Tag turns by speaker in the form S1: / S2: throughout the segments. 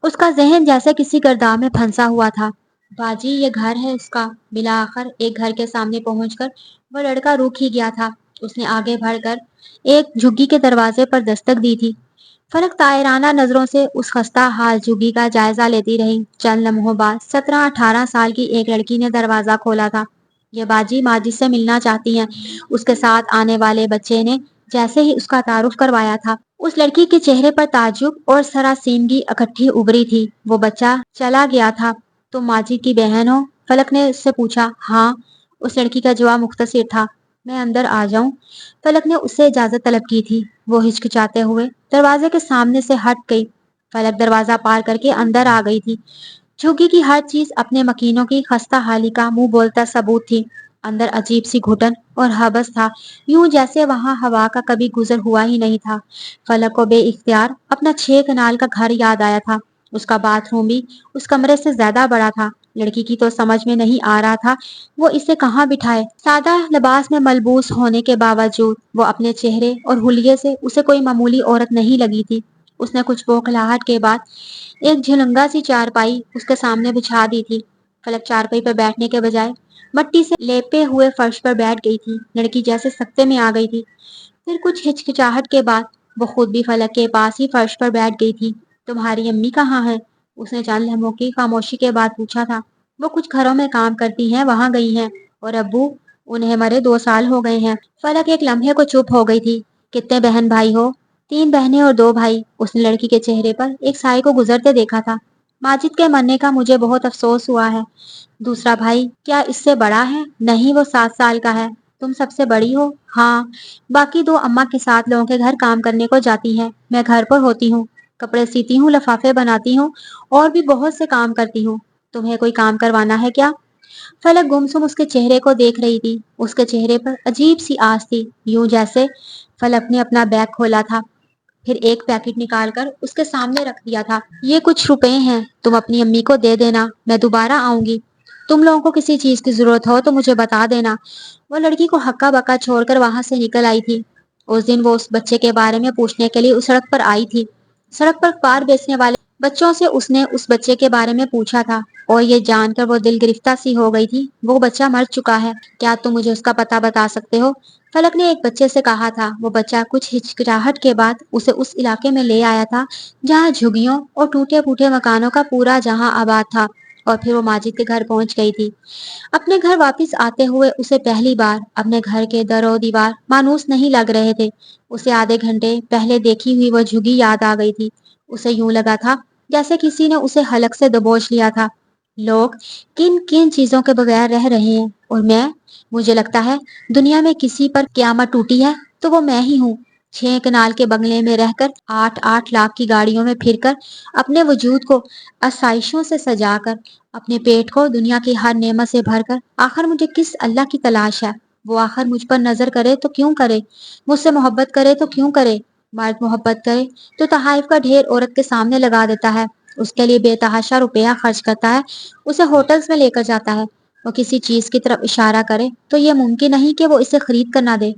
S1: اس کا ذہن جیسے کسی گرداب میں پھنسا ہوا تھا۔ باجی یہ گھر ہے اس کا۔ بالآخر ایک گھر کے سامنے پہنچ کر وہ لڑکا رک ہی گیا تھا۔ اس نے آگے بڑھ کر ایک جھگی کے دروازے پر دستک دی تھی۔ فلک طائرانہ نظروں سے اس خستہ حال جھگی کا جائزہ لیتی رہی۔ چند لمحوں بعد 17-18 سال کی ایک لڑکی نے دروازہ کھولا تھا۔ یہ باجی ماجد سے ملنا چاہتی ہیں۔ اس کے ساتھ آنے والے بچے نے جیسے ہی اس کا تعارف کروایا تھا، اس لڑکی کے چہرے پر تعجب اور سراسیمگی اکٹھی ابھری تھی۔ وہ بچہ چلا گیا تھا۔ تم ماجد کی بہن ہو؟ فلک نے اس سے پوچھا۔ ہاں، اس لڑکی کا جواب مختصر تھا۔ میں اندر آ جاؤں؟ فلک نے اس سے اجازت طلب کی تھی۔ وہ ہچکچاتے ہوئے دروازے کے سامنے سے ہٹ گئی۔ فلک دروازہ پار کر کے اندر آ گئی تھی۔ جھگی کی ہر چیز اپنے مکینوں کی خستہ حالی کا منہ بولتا ثبوت تھی۔ اندر عجیب سی گھٹن اور حبس تھا، یوں جیسے وہاں ہوا کا کبھی گزر ہوا ہی نہیں تھا۔ فلک کو بے اختیار اپنا 6 کنال کا گھر یاد آیا تھا۔ اس کا باتھ روم بھی اس کمرے سے زیادہ بڑا تھا۔ لڑکی کی تو سمجھ میں نہیں آ رہا تھا وہ اسے کہاں بٹھائے۔ سادہ لباس میں ملبوس ہونے کے باوجود وہ اپنے چہرے اور حلیے سے اسے کوئی معمولی عورت نہیں لگی تھی۔ اس نے کچھ بوکھلاہٹ کے بعد ایک جھلنگا سی چارپائی اس کے سامنے بچھا دی تھی۔ فلک چارپائی پر بیٹھنے کے بجائے مٹی سے لیپے ہوئے فرش پر بیٹھ گئی تھی۔ لڑکی جیسے سکتے میں آ گئی تھی۔ پھر کچھ ہچکچاہٹ کے بعد وہ خود بھی فلک کے پاس ہی فرش پر بیٹھ گئی تھی۔ تمہاری امی کہاں ہے؟ اس نے چند لمحوں کی خاموشی کے بعد پوچھا تھا۔ وہ کچھ گھروں میں کام کرتی ہیں، وہاں گئی ہیں۔ اور ابو؟ انہیں مرے 2 سال ہو گئے ہیں۔ فلک ایک لمحے کو چپ ہو گئی تھی۔ کتنے بہن بھائی ہو؟ 3 بہنیں اور 2 بھائی۔ اس نے لڑکی کے چہرے پر ایک سائے کو گزرتے دیکھا تھا۔ ماجد کے مرنے کا مجھے بہت افسوس ہوا ہے۔ دوسرا بھائی کیا اس سے بڑا ہے؟ نہیں، وہ 7 سال کا ہے۔ تم سب سے بڑی ہو؟ ہاں۔ باقی 2 اماں کے ساتھ لوگوں کے گھر کام کرنے کو جاتی ہیں۔ میں گھر پر ہوتی ہوں، کپڑے سیتی ہوں، لفافے بناتی ہوں اور بھی بہت سے کام کرتی ہوں۔ تمہیں کوئی کام کروانا ہے کیا؟ فلک گمسم اس کے چہرے کو دیکھ رہی تھی۔ اس کے چہرے پر عجیب سی آس تھی، یوں جیسے فلک نے اپنا بیگ کھولا تھا، پھر ایک پیکٹ نکال کر اس کے سامنے رکھ دیا تھا۔ یہ کچھ روپے ہیں، تم اپنی امی کو دے دینا، میں دوبارہ آؤں گی۔ تم لوگوں کو کسی چیز کی ضرورت ہو تو مجھے بتا دینا۔ وہ لڑکی کو ہکا بکا چھوڑ کر وہاں سے نکل آئی تھی۔ اس دن وہ اس بچے کے بارے میں پوچھنے کے لیے اس سڑک پر آئی تھی۔ سڑک پر پار بیچنے والے بچوں سے اس نے اس بچے کے بارے میں پوچھا تھا اور یہ جان کر وہ دل گرفتہ سی ہو گئی تھی وہ بچہ مر چکا ہے۔ کیا تم مجھے اس کا پتہ بتا سکتے ہو؟ فلک نے ایک بچے سے کہا تھا۔ وہ بچہ کچھ ہچکچاہٹ کے بعد اسے اس علاقے میں لے آیا تھا جہاں جھگیوں اور ٹوٹے پھوٹے مکانوں کا پورا جہاں آباد تھا، اور پھر وہ ماجد کے گھر پہنچ گئی تھی۔ اپنے گھر واپس آتے ہوئے اسے پہلی بار اپنے گھر کے در و دیوار مانوس نہیں لگ رہے تھے۔ اسے آدھے گھنٹے پہلے دیکھی ہوئی وہ جھگی یاد آ گئی تھی۔ اسے یوں لگا تھا جیسے کسی نے اسے حلق سے دبوچ لیا تھا۔ لوگ کن کن چیزوں کے بغیر رہ رہے ہیں اور مجھے لگتا ہے دنیا میں کسی پر قیامت ٹوٹی ہے تو وہ میں ہی ہوں۔ 6 کنال کے بنگلے میں رہ کر، 8 لاکھ کی گاڑیوں میں پھر کر، اپنے وجود کو آسائشوں سے سجا کر، اپنے پیٹ کو دنیا کی ہر نعمت سے بھر کر، آخر مجھے کس اللہ کی تلاش ہے؟ وہ آخر مجھ پر نظر کرے تو کیوں کرے؟ مجھ سے محبت کرے تو کیوں کرے؟ مرد محبت کرے تو تحائف کا ڈھیر عورت کے سامنے لگا دیتا ہے، اس کے لیے بے تحاشا روپیہ خرچ کرتا ہے، اسے ہوٹلز میں لے کر جاتا ہے۔ وہ کسی چیز کی طرف اشارہ کرے تو یہ ممکن نہیں کہ وہ اسے خرید کر نہ دے۔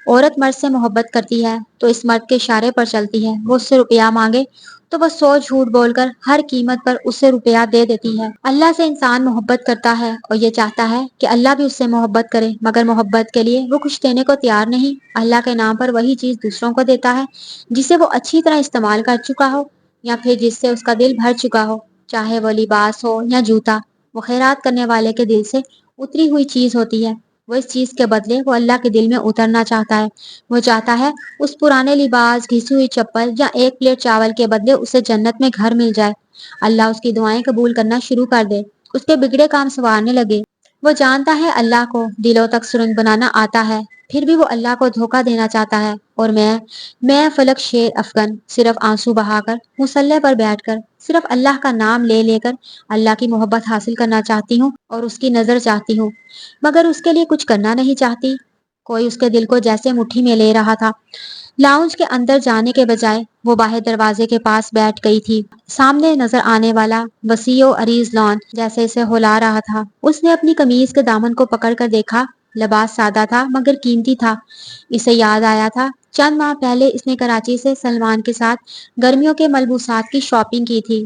S1: عورت مرد سے محبت کرتی ہے تو اس مرد کے اشارے پر چلتی ہے۔ وہ اس سے روپیہ مانگے تو وہ 100 جھوٹ بول کر ہر قیمت پر اسے روپیہ دے دیتی ہے۔ اللہ سے انسان محبت کرتا ہے اور یہ چاہتا ہے کہ اللہ بھی اس سے محبت کرے، مگر محبت کے لیے وہ کچھ دینے کو تیار نہیں۔ اللہ کے نام پر وہی چیز دوسروں کو دیتا ہے جسے وہ اچھی طرح استعمال کر چکا ہو یا پھر جس سے اس کا دل بھر چکا ہو، چاہے وہ لباس ہو یا جوتا۔ وہ خیرات کرنے والے کے دل سے اتری ہوئی چیز ہوتی ہے۔ وہ اس چیز کے بدلے وہ اللہ کے دل میں اترنا چاہتا ہے۔ وہ چاہتا ہے اس پرانے لباس، گھسی ہوئی چپل یا ایک پلیٹ چاول کے بدلے اسے جنت میں گھر مل جائے، اللہ اس کی دعائیں قبول کرنا شروع کر دے، اس کے بگڑے کام سنوارنے لگے۔ وہ جانتا ہے اللہ کو دلوں تک سرنگ بنانا آتا ہے، پھر بھی وہ اللہ کو دھوکہ دینا چاہتا ہے۔ اور میں فلک شیر افغن صرف آنسو بہا کر، مصلے پر بیٹھ کر، صرف اللہ کا نام لے لے کر اللہ کی محبت حاصل کرنا چاہتی ہوں اور اس کی نظر چاہتی ہوں، مگر اس کے لیے کچھ کرنا نہیں چاہتی۔ کوئی اس کے دل کو جیسے مٹھی میں لے رہا تھا۔ لاؤنج کے اندر جانے کے بجائے وہ باہر دروازے کے پاس بیٹھ گئی تھی۔ سامنے نظر آنے والا وسیع و عریض لان جیسے اسے ہلا رہا تھا۔ اس نے اپنی قمیض کے دامن کو پکڑ کر دیکھا۔ لباس سادہ تھا مگر قیمتی تھا۔ اسے یاد آیا تھا چند ماہ پہلے اس نے کراچی سے سلمان کے ساتھ گرمیوں کے ملبوسات کی شاپنگ کی تھی۔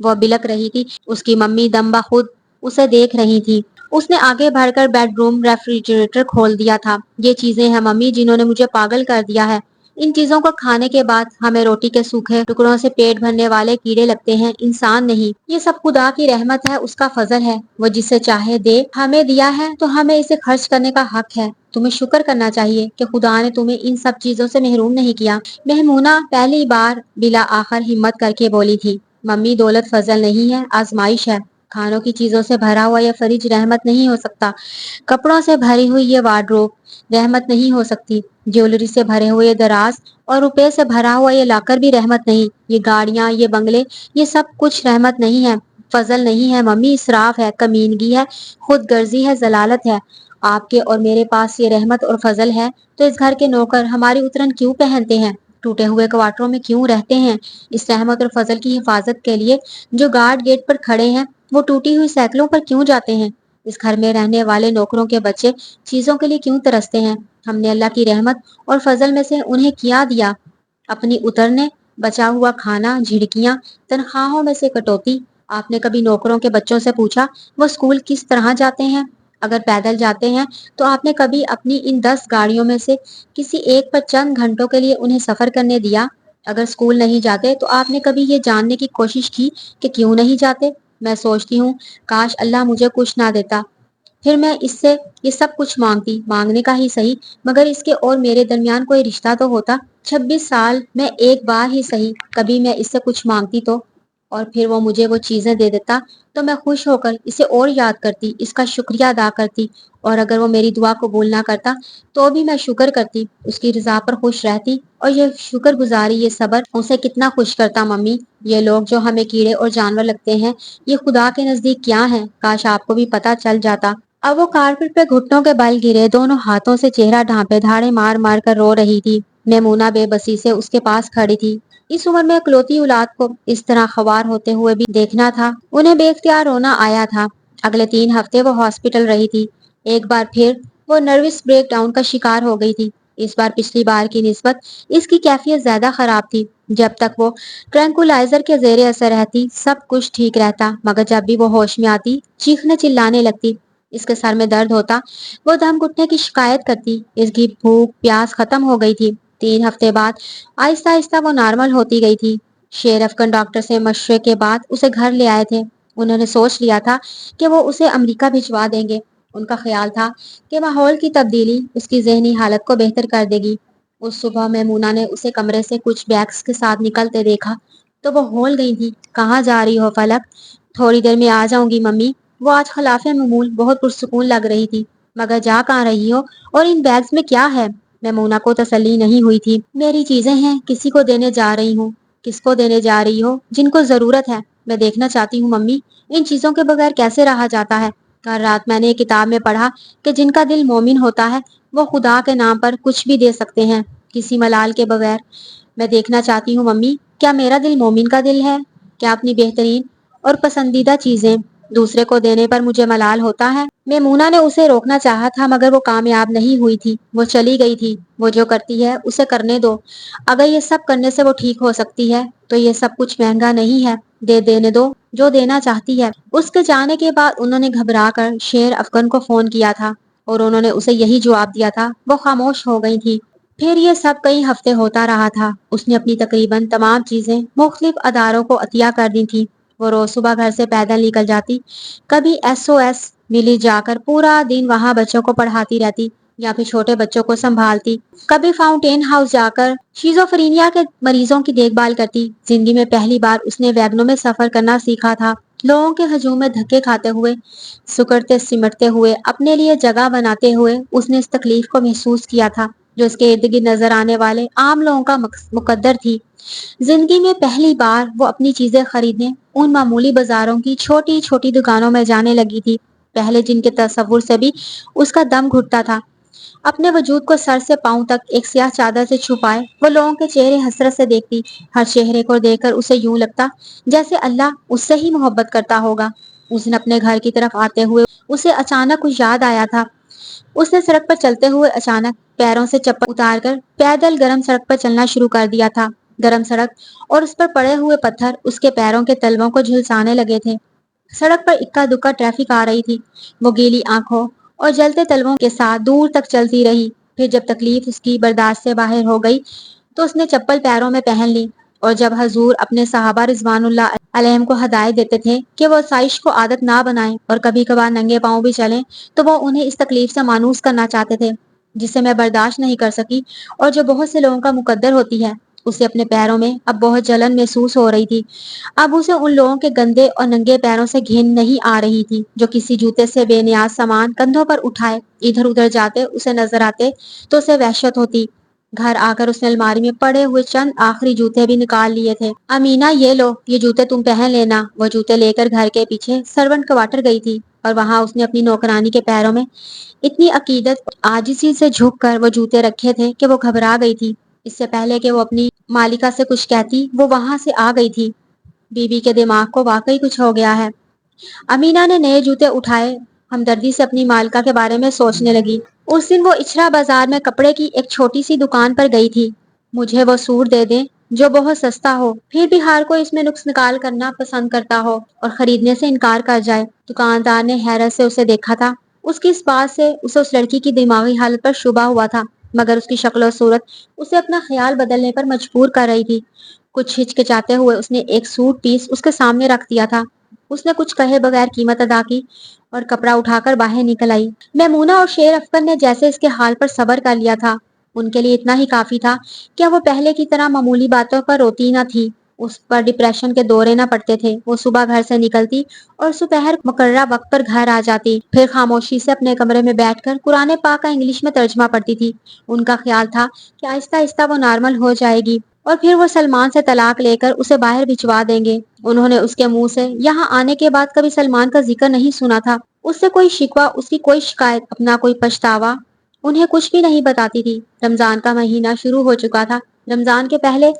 S1: وہ بلک رہی تھی، اس کی ممی دم بخود اسے دیکھ رہی تھی۔ اس نے آگے بڑھ کر بیڈ روم ریفریجریٹر کھول دیا تھا۔ یہ چیزیں ہیں ممی جنہوں نے مجھے پاگل کر دیا ہے۔ ان چیزوں کو کھانے کے بعد ہمیں روٹی کے سوکھے ٹکڑوں سے پیٹ بھرنے والے کیڑے لگتے ہیں، انسان نہیں۔ یہ سب خدا کی رحمت ہے، اس کا فضل ہے، وہ جسے چاہے دے۔ ہمیں دیا ہے تو ہمیں اسے خرچ کرنے کا حق ہے۔ تمہیں شکر کرنا چاہیے کہ خدا نے تمہیں ان سب چیزوں سے محروم نہیں کیا۔ میمونہ پہلی بار بلا آخر ہمت کر کے بولی تھی، ممی دولت فضل نہیں ہے، آزمائش ہے۔ کھانوں کی چیزوں سے بھرا ہوا یہ فریج رحمت نہیں ہو سکتا، کپڑوں سے بھری ہوئی یہ وارڈروب رحمت نہیں ہو سکتی، جیولری سے بھرے ہوئے دراز اور روپے سے بھرا ہوا یہ لاکر بھی رحمت نہیں، یہ گاڑیاں، یہ بنگلے، یہ سب کچھ رحمت نہیں ہے، فضل نہیں ہے ممی، اسراف ہے، کمینگی ہے، خود غرضی ہے، ضلالت ہے۔ آپ کے اور میرے پاس یہ رحمت اور فضل ہے تو اس گھر کے نوکر ہماری اترن کیوں پہنتے ہیں، ٹوٹے ہوئے کوارٹروں میں کیوں رہتے ہیں؟ اس رحمت اور فضل کی حفاظت کے لیے جو گارڈ گیٹ پر کھڑے ہیں وہ ٹوٹی ہوئی سائیکلوں پر کیوں جاتے ہیں؟ اس گھر میں رہنے والے نوکروں کے بچے چیزوں کے لیے کیوں ترستے ہیں؟ ہم نے اللہ کی رحمت اور فضل میں سے انہیں کیا دیا؟ اپنی اترنے، بچا ہوا کھانا، جھڑکیاں، تنخواہوں میں سے کٹوتی۔ آپ نے کبھی نوکروں کے بچوں سے پوچھا وہ اسکول کس طرح جاتے ہیں؟ اگر پیدل جاتے ہیں تو آپ نے کبھی اپنی ان 10 گاڑیوں میں سے کسی ایک پر چند گھنٹوں کے لیے انہیں سفر کرنے دیا؟ اگر اسکول نہیں جاتے تو آپ نے کبھی یہ جاننے کی کوشش کی کہ کیوں نہیں جاتے؟ میں سوچتی ہوں کاش اللہ مجھے کچھ نہ دیتا، پھر میں اس سے یہ سب کچھ مانگتی، مانگنے کا ہی صحیح، مگر اس کے اور میرے درمیان کوئی رشتہ تو ہوتا۔ 26 سال میں ایک بار ہی صحیح کبھی میں اس سے کچھ مانگتی تو، اور پھر وہ مجھے وہ چیزیں دے دیتا تو میں خوش ہو کر اسے اور یاد کرتی، اس کا شکریہ ادا کرتی، اور اگر وہ میری دعا قبول نہ کرتا تو بھی میں شکر کرتی، اس کی رضا پر خوش رہتی، اور یہ شکر گزاری، یہ صبر اسے کتنا خوش کرتا ممی۔ یہ لوگ جو ہمیں کیڑے اور جانور لگتے ہیں یہ خدا کے نزدیک کیا ہیں، کاش آپ کو بھی پتہ چل جاتا۔ اب وہ کارپٹ پہ گھٹنوں کے بل گرے، دونوں ہاتھوں سے چہرہ ڈھانپے دھاڑے مار مار کر رو رہی تھی۔ میمونہ بے بسی سے اس کے پاس کھڑی تھی۔ اس عمر میں اکلوتی اولاد کو اس طرح خوار ہوتے ہوئے بھی دیکھنا تھا انہیں بے اختیار رونا آیا تھا۔ اگلے 3 ہفتے وہ ہاسپٹل رہی تھی۔ ایک بار پھر وہ نروس بریک ڈاؤن کا شکار ہو گئی تھی۔ اس بار پچھلی بار کی نسبت اس کی کیفیت زیادہ خراب تھی۔ جب تک وہ ٹرینکولائزر کے زیر اثر رہتی سب کچھ ٹھیک رہتا، مگر جب بھی وہ ہوش میں آتی چیخنے چلانے لگتی، اس کے سر میں درد ہوتا، وہ دم گھٹنے کی شکایت کرتی، اس کی بھوک پیاس ختم ہو گئی تھی۔ 3 ہفتے بعد آہستہ آہستہ وہ نارمل ہوتی گئی تھی۔ شیر افغان ڈاکٹر سے مشورے کے بعد اسے گھر لے آئے تھے۔ انہوں نے سوچ لیا تھا کہ وہ اسے امریکہ بھجوا دیں گے۔ ان کا خیال تھا کہ ماحول کی تبدیلی اس کی ذہنی حالت کو بہتر کر دے گی۔ اس صبح میمونہ نے اسے کمرے سے کچھ بیگز کے ساتھ نکلتے دیکھا تو وہ ہول گئی تھی۔ کہاں جا رہی ہو فلک؟ تھوڑی دیر میں آ جاؤں گی ممی۔ وہ آج خلاف معمول بہت پرسکون لگ رہی تھی۔ مگر جا کہاں رہی ہو اور ان بیگز میں کیا ہے؟ میمونہ کو تسلی نہیں ہوئی تھی۔ میری چیزیں ہیں، کسی کو دینے جا رہی ہوں۔ کس کو دینے جا رہی ہو؟ جن کو ضرورت ہے۔ میں دیکھنا چاہتی ہوں ممی، ان چیزوں کے بغیر کیسے رہا جاتا ہے۔ کل رات میں نے ایک کتاب میں پڑھا کہ جن کا دل مومن ہوتا ہے وہ خدا کے نام پر کچھ بھی دے سکتے ہیں، کسی ملال کے بغیر۔ میں دیکھنا چاہتی ہوں ممی، کیا میرا دل مومن کا دل ہے؟ کیا اپنی بہترین اور پسندیدہ چیزیں دوسرے کو دینے پر مجھے ملال ہوتا ہے؟ میمونہ نے اسے روکنا چاہا تھا مگر وہ کامیاب نہیں ہوئی تھی۔ وہ چلی گئی تھی۔ وہ جو کرتی ہے اسے کرنے دو، اگر یہ سب کرنے سے وہ ٹھیک ہو سکتی ہے تو یہ سب کچھ مہنگا نہیں ہے، دے دینے دو جو دینا چاہتی ہے۔ اس کے جانے کے بعد انہوں نے گھبرا کر شیر افغان کو فون کیا تھا اور انہوں نے اسے یہی جواب دیا تھا۔ وہ خاموش ہو گئی تھی۔ پھر یہ سب کئی ہفتے ہوتا رہا تھا۔ اس نے اپنی تقریباً تمام چیزیں مختلف اداروں کو عطیہ کر دی تھی۔ وہ روز صبح گھر سے پیدل نکل جاتی، کبھی SOS ملی جا کر پورا دن وہاں بچوں کو پڑھاتی رہتی یا پھر چھوٹے بچوں کو سنبھالتی، کبھی فاؤنٹین ہاؤس جا کر شیزوفرینیا کے مریضوں کی دیکھ بھال کرتی۔ زندگی میں پہلی بار اس نے ویگنوں میں سفر کرنا سیکھا تھا، لوگوں کے ہجوم میں دھکے کھاتے ہوئے، سکڑتے سمٹتے ہوئے، اپنے لیے جگہ بناتے ہوئے اس نے اس تکلیف کو محسوس کیا تھا جو اس کے ارد گرد نظر آنے والے عام لوگوں کا مقدر تھی۔ زندگی میں پہلی بار وہ اپنی چیزیں خریدنے ان معمولی بازاروں کی چھوٹی چھوٹی دکانوں میں جانے لگی تھی، پہلے جن کے تصور سے بھی اس کا دم گھٹتا تھا۔ اپنے وجود کو سر سے پاؤں تک ایک سیاہ چادر سے چھپائے وہ لوگوں کے چہرے حسرت سے دیکھتی، ہر چہرے کو دیکھ کر اسے یوں لگتا جیسے اللہ اس سے ہی محبت کرتا ہوگا۔ اس دن اپنے گھر کی طرف آتے ہوئے اسے اچانک کچھ یاد آیا تھا۔ اس نے سڑک پر چلتے ہوئے اچانک پیروں سے چپل اتار کر پیدل گرم سڑک پر چلنا شروع کر دیا تھا۔ گرم سڑک اور اس پر پڑے ہوئے پتھر اس کے پیروں کے تلووں کو جھلسانے لگے تھے۔ سڑک پر اکا دکا ٹریفک آ رہی تھی۔ وہ گیلی آنکھوں اور جلتے تلووں کے ساتھ دور تک چلتی رہی۔ پھر جب تکلیف اس کی برداشت سے باہر ہو گئی تو اس نے چپل پیروں میں پہن لی، اور جب حضور اپنے صحابہ رضوان اللہ علیہم کو ہدایت دیتے تھے کہ وہ سائش کو عادت نہ بنائیں اور کبھی کبھار ننگے پاؤں بھی چلیں، تو وہ انہیں اس تکلیف سے مانوس کرنا چاہتے تھے جسے میں برداشت نہیں کر سکی اور جو بہت سے لوگوں کا مقدر ہوتی ہے۔ اسے اپنے پیروں میں اب بہت جلن محسوس ہو رہی تھی۔ اب اسے ان لوگوں کے گندے اور ننگے پیروں سے گھن نہیں آ رہی تھی جو کسی جوتے سے بے نیاز سامان کندھوں پر اٹھائے ادھر ادھر جاتے اسے نظر آتے تو اسے وحشت ہوتی۔ گھر آ کر اس نے الماری میں پڑے ہوئے چند آخری جوتے بھی نکال لیے تھے۔ امینہ یہ لو، یہ جوتے تم پہن لینا۔ وہ جوتے لے کر گھر کے پیچھے سرونٹ کوارٹر گئی تھی اور وہاں اس نے اپنی نوکرانی کے پیروں میں اتنی عقیدت اور عاجزی سے جھک کر وہ جوتے رکھے تھے کہ وہ گھبرا گئی تھی۔ اس سے پہلے کہ وہ اپنی مالکہ سے کچھ کہتی وہ وہاں سے آ گئی تھی۔ بی بی کے دماغ کو واقعی کچھ ہو گیا ہے۔ امینہ نے نئے جوتے اٹھائے، ہمدردی سے اپنی مالکہ کے بارے میں سوچنے لگی۔ اس دن وہ اچھرا بازار میں کپڑے کی ایک چھوٹی سی دکان پر گئی تھی۔ مجھے وہ سوٹ دے دیں جو بہت سستا ہو، پھر بھی ہر کوئی اس میں نقص نکال کرنا پسند کرتا ہو اور خریدنے سے انکار کر جائے۔ دکاندار نے حیرت سے اسے دیکھا تھا۔ اس کی اس بات سے اسے اس لڑکی کی دماغی حالت پر شبہ ہوا تھا، مگر اس کی شکل و صورت اسے اپنا خیال بدلنے پر مجبور کر رہی تھی۔ کچھ ہچکچاتے ہوئے اس نے ایک سوٹ پیس اس کے سامنے رکھ دیا تھا۔ اس نے کچھ کہے بغیر قیمت ادا کی اور کپڑا اٹھا کر باہر نکل آئی۔ میمونہ اور شیر افکن نے جیسے اس کے حال پر صبر کر لیا تھا۔ ان کے لیے اتنا ہی کافی تھا کہ وہ پہلے کی طرح معمولی باتوں پر روتی نہ تھی، اس پر ڈپریشن کے دورے نہ پڑتے تھے۔ وہ صبح گھر سے نکلتی اور دوپہر مقررہ وقت پر گھر آ جاتی، پھر خاموشی سے اپنے کمرے میں بیٹھ کر قرآن پاک کا انگلش میں ترجمہ پڑھتی تھی۔ ان کا خیال تھا کہ آہستہ آہستہ وہ نارمل ہو جائے گی اور پھر وہ سلمان سے طلاق لے کر اسے باہر بھجوا دیں گے۔ انہوں نے اس کے منہ سے یہاں آنے کے بعد کبھی سلمان کا ذکر نہیں سنا تھا۔ اس سے کوئی شکوہ، اس کی کوئی شکایت، اپنا کوئی پچھتاوا انہیں کچھ بھی نہیں بتاتی تھی۔ رمضان کا مہینہ شروع ہو چکا تھا۔ رمضان کے پہلے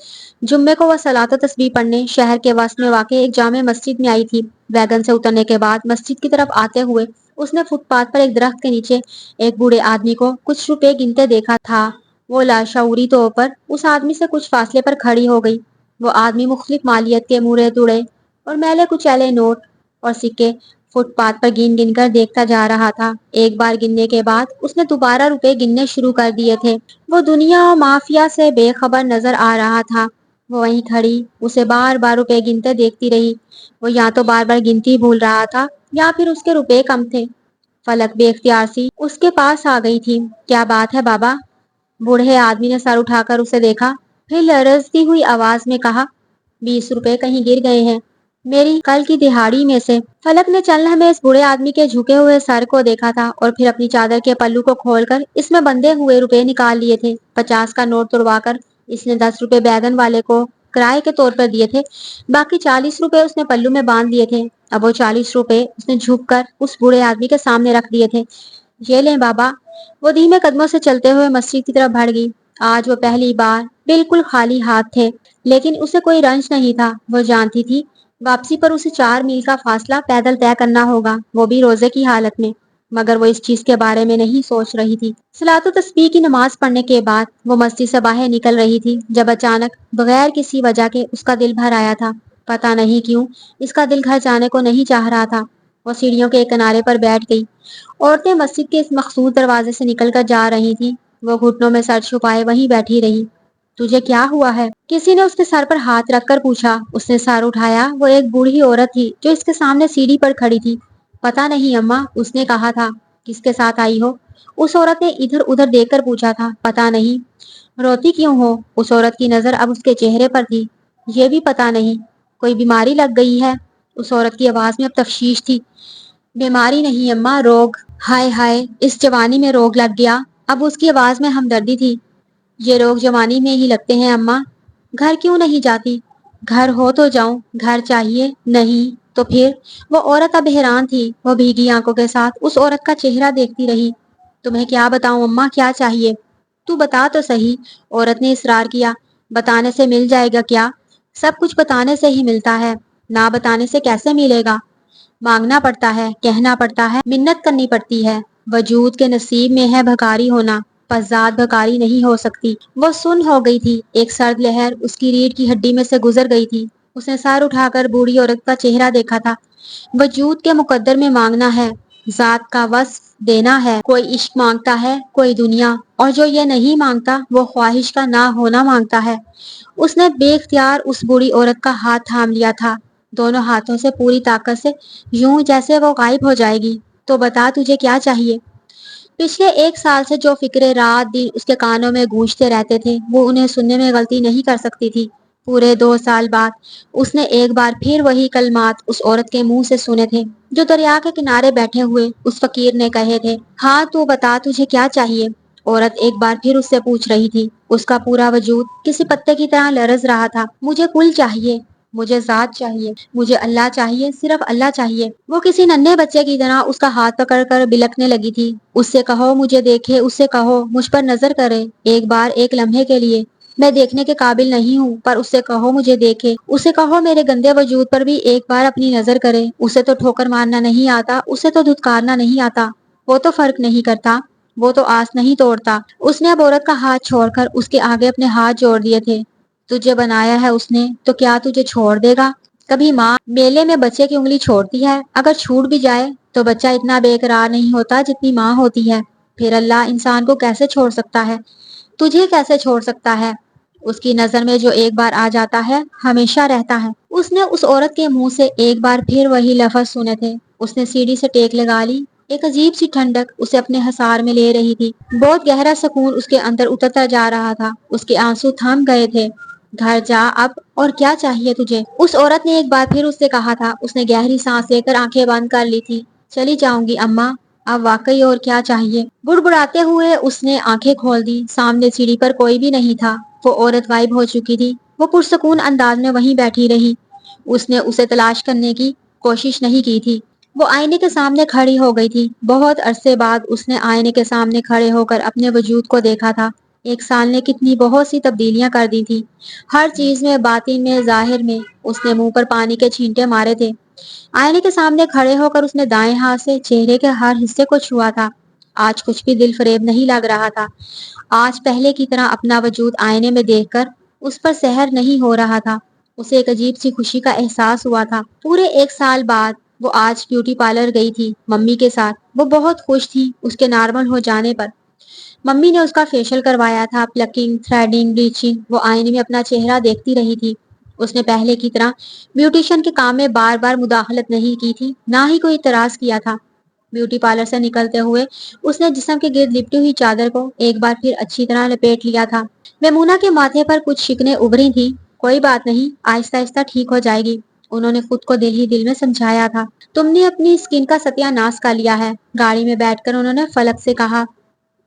S1: جمعے کو وہ صلاۃ و تسبیح پڑھنے شہر کے وسط میں واقع ایک جامع مسجد میں آئی تھی۔ ویگن سے اترنے کے بعد مسجد کی طرف آتے ہوئے اس نے فٹ پاتھ پر ایک درخت کے نیچے ایک بوڑھے آدمی کو کچھ روپے گنتے دیکھا تھا۔ وہ لاشعوری طور پر اس آدمی سے کچھ فاصلے پر کھڑی ہو گئی۔ وہ آدمی مختلف مالیت کے مڑے توڑے اور میلے کچیلے نوٹ اور سکے فٹ پاتھ پر گن گن کر دیکھتا جا رہا تھا۔ ایک بار گننے کے بعد اس نے دوبارہ روپے گننے شروع کر دیے تھے۔ وہ دنیا و مافیا سے بے خبر نظر آ رہا تھا۔ وہ وہیں کھڑی اسے بار بار روپے گنتے دیکھتی رہی۔ وہ یا تو بار بار گنتی بھول رہا تھا یا پھر اس کے روپے کم تھے۔ فلک بے اختیار سی اس کے پاس آ گئی تھی۔ کیا بات ہے بابا؟ بوڑھے آدمی نے سر اٹھا کر اسے دیکھا، پھر لرزتی ہوئی آواز میں کہا، 20 روپے کہیں گر گئے ہیں میری کل کی دہاڑی میں سے۔ فلک نے چند لمحے اس بوڑھے آدمی کے جھکے ہوئے سر کو دیکھا تھا اور پھر اپنی چادر کے پلو کو کھول کر اس میں بندھے ہوئے روپے نکال لیے تھے۔ 50 کا نوٹ توڑوا کر اس نے 10 روپے بیگن والے کو کرائے کے طور پر دیے تھے، باقی 40 روپے اس نے پلو میں باندھ لیے تھے۔ اب وہ 40 روپے اس نے جھک کر اس بوڑھے آدمی کے سامنے رکھ دیے تھے۔ یہ لیں بابا۔ وہ دھیمے قدموں سے چلتے ہوئے مسجد کی طرف بڑھ گئی۔ آج وہ پہلی بار بالکل خالی ہاتھ تھے، لیکن اسے کوئی رنج نہیں تھا۔ وہ جانتی تھی واپسی پر اسے 4 میل کا فاصلہ پیدل طے کرنا ہوگا، وہ بھی روزے کی حالت میں، مگر وہ اس چیز کے بارے میں نہیں سوچ رہی تھی۔ صلاۃ و تسبیح کی نماز پڑھنے کے بعد وہ مسجد سے باہر نکل رہی تھی جب اچانک بغیر کسی وجہ کے اس کا دل بھر آیا تھا۔ پتہ نہیں کیوں اس کا دل گھر جانے کو نہیں چاہ رہا تھا۔ وہ سیڑھیوں کے ایک کنارے پر بیٹھ گئی۔ عورتیں مسجد کے اس مخصوص دروازے سے نکل کر جا رہی تھیں۔ وہ گھٹنوں میں سر چھپائے وہیں بیٹھی رہی۔ تجھے کیا ہوا ہے؟ کسی نے اس کے سر پر ہاتھ رکھ کر پوچھا۔ اس نے سر اٹھایا۔ وہ ایک بوڑھی عورت تھی جو اس کے سامنے سیڑھی پر کھڑی تھی۔ پتہ نہیں اماں، اس نے کہا تھا۔ کس کے ساتھ آئی ہو؟ اس عورت نے ادھر ادھر دیکھ کر پوچھا تھا۔ پتہ نہیں۔ روتی کیوں ہو؟ اس عورت کی نظر اب اس کے چہرے پر تھی۔ یہ بھی پتہ نہیں۔ کوئی بیماری لگ گئی ہے؟ اس عورت کی آواز میں اب تشویش تھی۔ بیماری نہیں اماں، روگ۔ ہائے ہائے، اس جوانی میں روگ لگ گیا۔ اب اس کی آواز میں ہمدردی تھی۔ یہ روگ جوانی میں ہی لگتے ہیں اماں۔ گھر کیوں نہیں جاتی؟ گھر ہو تو جاؤں، گھر چاہیے۔ نہیں تو پھر؟ وہ عورت اب حیران تھی۔ وہ بھیگی آنکھوں کے ساتھ اس عورت کا چہرہ دیکھتی رہی۔ تمہیں کیا بتاؤں اماں، کیا چاہیے؟ تو بتا تو صحیح، عورت نے اصرار کیا۔ بتانے سے مل جائے گا کیا؟ سب کچھ بتانے سے ہی ملتا ہے، نہ بتانے سے کیسے ملے گا؟ مانگنا پڑتا ہے، کہنا پڑتا ہے، منت کرنی پڑتی ہے۔ وجود کے نصیب میں ہے بھکاری ہونا۔ پس ذات بکاری نہیں ہو سکتی۔ وہ سن ہو گئی تھی، ایک سرد لہر اس کی ریڑھ کی ہڈی میں سے گزر گئی تھی۔ اس نے سر اٹھا کر بوڑھی عورت کا چہرہ دیکھا تھا۔ وجود کے مقدر میں مانگنا ہے، ذات کا وصف دینا ہے۔ کوئی عشق مانگتا ہے، کوئی دنیا، اور جو یہ نہیں مانگتا وہ خواہش کا نہ ہونا مانگتا ہے۔ اس نے بے اختیار اس بوڑھی عورت کا ہاتھ تھام لیا تھا، دونوں ہاتھوں سے پوری طاقت سے، یوں جیسے وہ غائب ہو جائے گی۔ تو بتا تجھے کیا چاہیے؟ پچھلے 1 سال سے جو فکرے رات دن اس کے کانوں میں گونجتے رہتے تھے، وہ انہیں سننے میں غلطی نہیں کر سکتی تھی۔ پورے 2 سال بعد اس نے ایک بار پھر وہی کلمات اس عورت کے منہ سے سنے تھے جو دریا کے کنارے بیٹھے ہوئے اس فقیر نے کہے تھے۔ ہاں تو بتا تجھے کیا چاہیے؟ عورت ایک بار پھر اس سے پوچھ رہی تھی۔ اس کا پورا وجود کسی پتے کی طرح لرز رہا تھا۔ مجھے کل چاہیے، مجھے ذات چاہیے، مجھے اللہ چاہیے، صرف اللہ چاہیے۔ وہ کسی ننھے بچے کی طرح اس کا ہاتھ پکڑ کر بلکنے لگی تھی۔ اس سے کہو مجھے دیکھے، اس سے کہو مجھ پر نظر کرے، ایک بار، ایک لمحے کے لیے۔ میں دیکھنے کے قابل نہیں ہوں، پر اس سے کہو مجھے دیکھے، اسے کہو میرے گندے وجود پر بھی ایک بار اپنی نظر کرے۔ اسے تو ٹھوکر مارنا نہیں آتا، اسے تو دھتکارنا نہیں آتا، وہ تو فرق نہیں کرتا، وہ تو آس نہیں توڑتا۔ اس نے اب عورت کا ہاتھ چھوڑ کر اس کے آگے اپنے ہاتھ جوڑ دیے تھے۔ تجھے بنایا ہے اس نے، تو کیا تجھے چھوڑ دے گا؟ کبھی ماں میلے میں بچے کی انگلی چھوڑتی ہے؟ اگر چھوٹ بھی جائے تو بچہ اتنا بے قرار نہیں ہوتا جتنی ماں ہوتی ہے۔ پھر اللہ انسان کو کیسے چھوڑ سکتا ہے؟ تجھے کیسے چھوڑ سکتا ہے؟ اس کی نظر میں جو ایک بار آ جاتا ہے ہمیشہ رہتا ہے۔ اس نے اس عورت کے منہ سے ایک بار پھر وہی لفظ سنے تھے۔ اس نے سیڑھی سے ٹیک لگا لی۔ ایک عجیب سی ٹھنڈک اسے اپنے حصار میں لے رہی تھی۔ بہت گہرا سکون اس کے اندر اترتا جا رہا تھا۔ اس کے آنسو تھم گئے تھے۔ گھر جا اب، اور کیا چاہیے تجھے؟ اس عورت نے ایک بار پھر اس سے کہا تھا۔ اس نے گہری سانس لے کر آنکھیں بند کر لی تھی۔ چلی جاؤں گی اماں، اب واقعی اور کیا چاہیے؟ بڑبڑاتے ہوئے اس نے آنکھیں کھول دی۔ سامنے سیڑھی پر کوئی بھی نہیں تھا، وہ عورت غائب ہو چکی تھی۔ وہ پرسکون انداز میں وہیں بیٹھی رہی۔ اس نے اسے تلاش کرنے کی کوشش نہیں کی تھی۔ وہ آئینے کے سامنے کھڑی ہو گئی تھی۔ بہت عرصے بعد اس نے آئینے کے سامنے کھڑے ہو کر اپنے وجود کو دیکھا تھا۔ 1 سال نے کتنی بہت سی تبدیلیاں کر دی تھی، ہر چیز میں، باطن میں، ظاہر میں۔ اس نے منہ پر پانی کے چھینٹے مارے تھے۔ آئینے کے سامنے کھڑے ہو کر اس نے دائیں ہاتھ سے چہرے کے ہر حصے کو چھوا تھا۔ آج کچھ بھی دل فریب نہیں لگ رہا تھا۔ آج پہلے کی طرح اپنا وجود آئینے میں دیکھ کر اس پر سحر نہیں ہو رہا تھا۔ اسے ایک عجیب سی خوشی کا احساس ہوا تھا۔ پورے 1 سال بعد وہ آج بیوٹی پارلر گئی تھی ممی کے ساتھ۔ وہ بہت خوش تھی اس کے نارمل ہو جانے پر۔ ممی نے اس کا فیشل کروایا تھا، پلکنگ، تھریڈنگ، بلیچنگ۔ وہ آئینے میں اپنا چہرہ دیکھتی رہی تھی۔ اس نے پہلے کی طرح بیوٹیشن کے کام میں بار بار مداخلت نہیں کی تھی، نہ ہی کوئی اعتراض کیا تھا۔ بیوٹی پارلر سے نکلتے ہوئے اس نے جسم کے گرد لپٹی ہوئی چادر کو ایک بار پھر اچھی طرح لپیٹ لیا تھا۔ میمونہ کے ماتھے پر کچھ شکنیں ابھری تھیں۔ کوئی بات نہیں، آہستہ آہستہ ٹھیک ہو جائے گی، انہوں نے خود کو دل ہی دل میں سمجھایا تھا۔ تم نے اپنی اسکن کا ستیہ ناش کر لیا ہے، گاڑی میں بیٹھ کر انہوں نے فلک سے کہا۔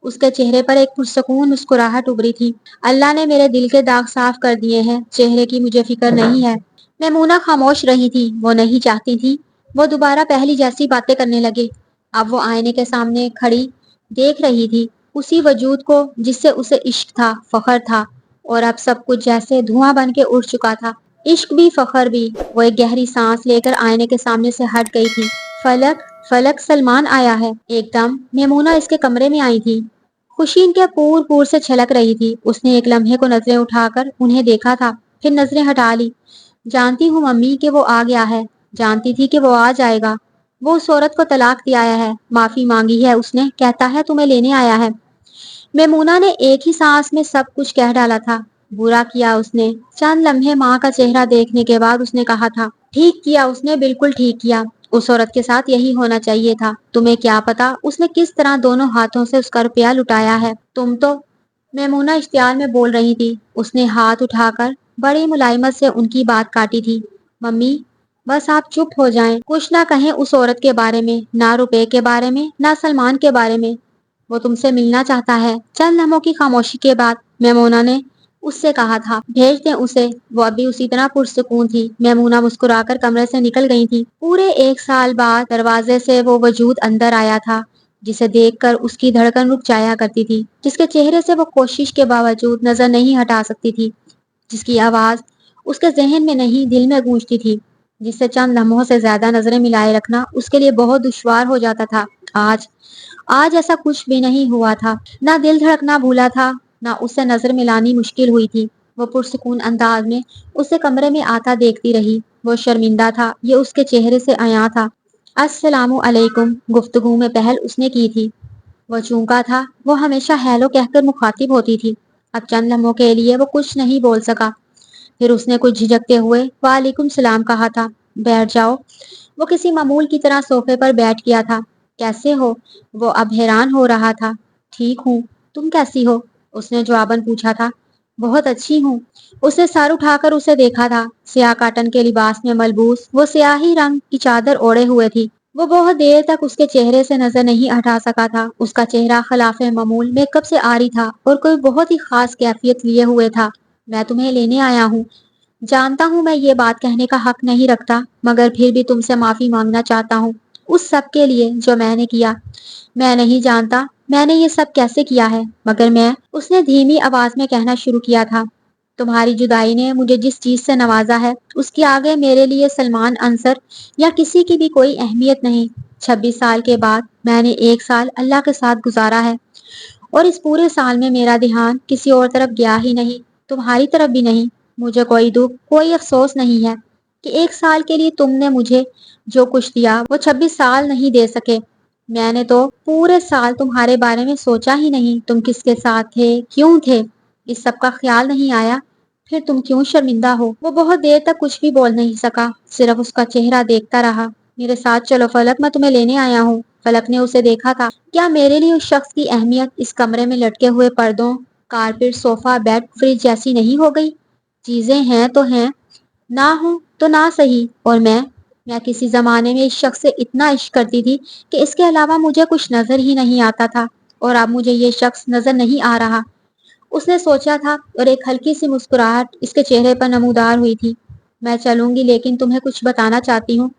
S1: اس کے چہرے پر ایک پرسکون مسکراہٹ ابھری تھی۔ اللہ نے میرے دل کے داغ صاف کر دیے ہیں، چہرے کی مجھے فکر نہیں ہے۔ میمونہ خاموش رہی تھی، وہ نہیں چاہتی تھی وہ دوبارہ پہلی جیسی باتیں کرنے لگے۔ اب وہ آئینے کے سامنے کھڑی دیکھ رہی تھی اسی وجود کو جس سے اسے عشق تھا، فخر تھا، اور اب سب کچھ جیسے دھواں بن کے اڑ چکا تھا۔ عشق بھی، فخر بھی۔ وہ ایک گہری سانس لے کر آئینے کے سامنے سے ہٹ گئی تھی۔ فلک، فلک، سلمان آیا ہے۔ ایک دم میمونہ اس کے کمرے میں آئی تھی۔ خوشی ان کے پور پور سے چھلک رہی تھی۔ اس نے ایک لمحے کو نظریں اٹھا کر انہیں دیکھا تھا، پھر نظریں ہٹا لی۔ جانتی ہوں ممی کہ وہ آ گیا ہے، جانتی تھی کہ وہ آ جائے گا۔ وہ اس عورت کو طلاق دیا ہے، معافی مانگی ہے اس نے، کہتا ہے تمہیں لینے آیا ہے۔ میمونہ نے ایک ہی سانس میں سب کچھ کہہ ڈالا تھا۔ برا کیا اس نے۔ چند لمحے ماں کا چہرہ دیکھنے کے بعد اس نے کہا تھا، ٹھیک کیا اس نے، بالکل ٹھیک کیا، اس عورت کے ساتھ یہی ہونا چاہیے تھا۔ تمہیں کیا پتا اس نے کس طرح دونوں ہاتھوں سے اس کا روپیہ لٹایا ہے۔ تم تو، میمونہ اشتعال میں بول رہی تھی۔ اس نے ہاتھ اٹھا کر بڑی ملائمت سے ان کی بات کاٹی تھی۔ ممی بس آپ چپ ہو جائیں، کچھ نہ کہیں اس عورت کے بارے میں، نہ روپے کے بارے میں، نہ سلمان کے بارے میں۔ وہ تم سے ملنا چاہتا ہے۔ چند لمحوں کی خاموشی کے بعد میمونہ نے اس سے کہا تھا، بھیج دیں اسے۔ وہ ابھی اسی طرح پرسکون تھی۔ میمونہ مسکرا کر کمرے سے نکل گئی تھی۔ پورے 1 سال بعد دروازے سے وہ وجود اندر آیا تھا جسے دیکھ کر اس کی دھڑکن رک جایا کرتی تھی، جس کے چہرے سے وہ کوشش کے باوجود نظر نہیں ہٹا سکتی تھی، جس کی آواز اس کے ذہن میں نہیں دل میں گونجتی تھی، جس سے چند لمحوں سے زیادہ نظریں ملائے رکھنا اس کے لیے بہت دشوار ہو جاتا تھا۔ آج آج ایسا کچھ بھی نہیں ہوا تھا، نہ دل دھڑکنا بھولا تھا، نہ اس سے نظر ملانی مشکل ہوئی تھی۔ وہ پرسکون انداز میں اسے کمرے میں آتا دیکھتی رہی۔ وہ شرمندہ تھا، یہ اس کے چہرے سے عیاں تھا۔ السلام علیکم، گفتگو میں پہل اس نے کی تھی۔ وہ چونکا تھا، وہ ہمیشہ ہیلو کہہ کر مخاطب ہوتی تھی۔ اب چند لمحوں کے لیے وہ کچھ نہیں بول سکا، پھر اس نے کچھ جھجکتے ہوئے وعلیکم السلام کہا تھا۔ بیٹھ جاؤ۔ وہ کسی معمول کی طرح صوفے پر بیٹھ گیا تھا۔ کیسے ہو؟ وہ اب حیران ہو رہا تھا۔ ٹھیک ہوں، تم کیسی ہو؟ اس نے جواباً پوچھا تھا۔ بہت اچھی ہوں۔ اس نے سر اٹھا کر اسے دیکھا تھا۔ سیاہ کاٹن کے لباس میں ملبوس وہ سیاہی رنگ کی چادر اوڑھے ہوئے تھی۔ وہ بہت دیر تک اس کے چہرے سے نظر نہیں ہٹا سکا تھا۔ اس کا چہرہ خلاف معمول میک اپ سے عاری تھا اور کوئی بہت ہی خاص کیفیت لیے ہوئے تھا۔ میں تمہیں لینے آیا ہوں۔ جانتا ہوں میں یہ بات کہنے کا حق نہیں رکھتا، مگر پھر بھی تم سے معافی مانگنا چاہتا ہوں اس سب کے لیے جو میں نے کیا۔ میں نہیں جانتا میں نے یہ سب کیسے کیا ہے، مگر اس نے دھیمی آواز میں کہنا شروع کیا تھا۔ تمہاری جدائی نے مجھے جس چیز سے نوازا ہے اس کے آگے میرے لیے سلمان انصر یا کسی کی بھی کوئی اہمیت نہیں۔ 26 سال کے بعد میں نے 1 سال اللہ کے ساتھ گزارا ہے، اور اس پورے سال میں میرا دھیان کسی اور طرف گیا ہی نہیں، تمہاری طرف بھی نہیں۔ مجھے کوئی دکھ، کوئی افسوس نہیں ہے کہ 1 سال کے لیے تم نے مجھے جو کچھ دیا وہ 26 سال نہیں دے سکے۔ میں نے تو پورے سال تمہارے بارے میں سوچا ہی نہیں، تم کس کے ساتھ تھے، کیوں تھے، اس سب کا خیال نہیں آیا۔ پھر تم کیوں شرمندہ ہو؟ وہ بہت دیر تک کچھ بھی بول نہیں سکا، صرف اس کا چہرہ دیکھتا رہا۔ میرے ساتھ چلو فلک، میں تمہیں لینے آیا ہوں۔ فلک نے اسے دیکھا تھا۔ کیا میرے لیے اس شخص کی اہمیت اس کمرے میں لٹکے ہوئے پردوں، کارپٹ، صوفہ، بیڈ، فریج جیسی نہیں ہو گئی؟ چیزیں ہیں تو ہیں، نہ ہوں تو نہ صحیح۔ اور میں کسی زمانے میں اس شخص سے اتنا عشق کرتی تھی کہ اس کے علاوہ مجھے کچھ نظر ہی نہیں آتا تھا، اور اب مجھے یہ شخص نظر نہیں آ رہا۔ اس نے سوچا تھا، اور ایک ہلکی سی مسکراہٹ اس کے چہرے پر نمودار ہوئی تھی۔ میں چلوں گی، لیکن تمہیں کچھ بتانا چاہتی ہوں۔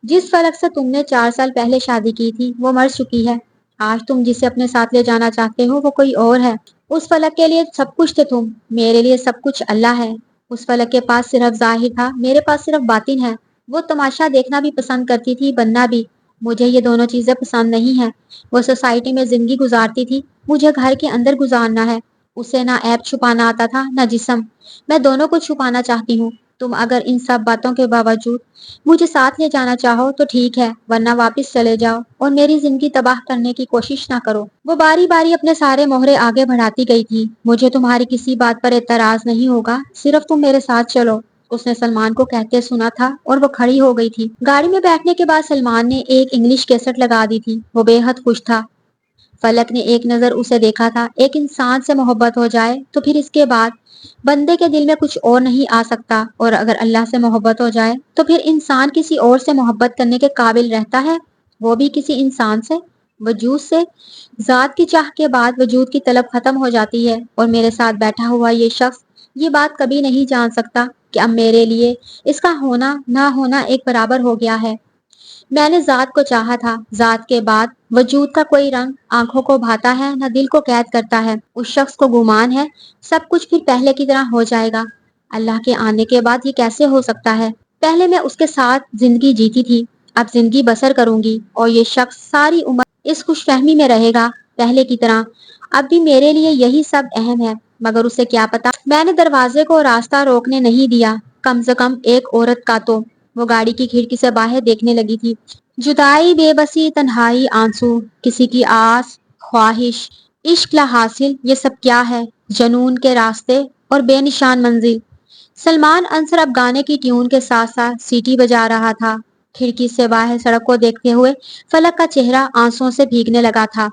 S1: جس فلک سے تم نے 4 سال پہلے شادی کی تھی وہ مر چکی ہے۔ آج تم جسے اپنے ساتھ لے جانا چاہتے ہو وہ کوئی اور ہے۔ اس فلک کے لیے سب کچھ تھے تم، میرے لیے سب کچھ اللہ ہے۔ اس فلک کے پاس صرف ظاہر تھا، میرے پاس صرف باطن ہے۔ وہ تماشا دیکھنا بھی پسند کرتی تھی، بننا بھی۔ مجھے یہ دونوں چیزیں پسند نہیں ہیں۔ وہ سوسائٹی میں زندگی گزارتی تھی، مجھے گھر کے اندر گزارنا ہے۔ اسے نہ عیب چھپانا آتا تھا، نہ جسم۔ میں دونوں کو چھپانا چاہتی ہوں۔ تم اگر ان سب باتوں کے باوجود مجھے ساتھ لے جانا چاہو تو ٹھیک ہے، ورنہ واپس چلے جاؤ اور میری زندگی تباہ کرنے کی کوشش نہ کرو۔ وہ باری باری اپنے سارے مہرے آگے بڑھاتی گئی تھی۔ مجھے تمہاری کسی بات پر اعتراض نہیں ہوگا، صرف تم میرے ساتھ چلو، اس نے سلمان کو کہتے سنا تھا، اور وہ کھڑی ہو گئی تھی۔ گاڑی میں بیٹھنے کے بعد سلمان نے ایک انگلش کیسٹ لگا دی تھی۔ وہ بے حد خوش تھا۔ فلک نے ایک نظر اسے دیکھا تھا۔ ایک انسان سے محبت ہو جائے تو پھر اس کے بعد بندے کے دل میں کچھ اور نہیں آ سکتا، اور اگر اللہ سے محبت ہو جائے تو پھر انسان کسی اور سے محبت کرنے کے قابل رہتا ہے، وہ بھی کسی انسان سے، وجود سے۔ ذات کی چاہ کے بعد وجود کی طلب ختم ہو جاتی ہے، اور میرے ساتھ بیٹھا ہوا یہ شخص یہ بات کبھی نہیں جان سکتا کہ اب میرے لیے اس کا ہونا نہ ہونا ایک برابر ہو گیا ہے۔ میں نے ذات کو چاہا تھا، ذات کے بعد وجود کا کوئی رنگ آنکھوں کو بھاتا ہے نہ دل کو قید کرتا ہے۔ اس شخص کو گمان ہے سب کچھ پھر پہلے کی طرح ہو جائے گا۔ اللہ کے آنے کے بعد یہ کیسے ہو سکتا ہے؟ پہلے میں اس کے ساتھ زندگی جیتی تھی، اب زندگی بسر کروں گی، اور یہ شخص ساری عمر اس خوش فہمی میں رہے گا پہلے کی طرح۔ اب بھی میرے لیے یہی سب اہم ہے، مگر اسے کیا پتا۔ میں نے دروازے کو راستہ روکنے نہیں دیا، کم سے کم ایک عورت کا تو۔ وہ گاڑی کی کھڑکی سے باہر دیکھنے لگی تھی۔ جدائی، بے بسی، تنہائی، آنسو، کسی کی آس، خواہش، عشق لا حاصل، یہ سب کیا ہے؟ جنون کے راستے اور بے نشان منزل۔ سلمان انصر اب گانے کی ٹیون کے ساتھ ساتھ سیٹی بجا رہا تھا۔ کھڑکی سے باہر سڑک کو دیکھتے ہوئے فلک کا چہرہ آنسوؤں سے بھیگنے لگا تھا۔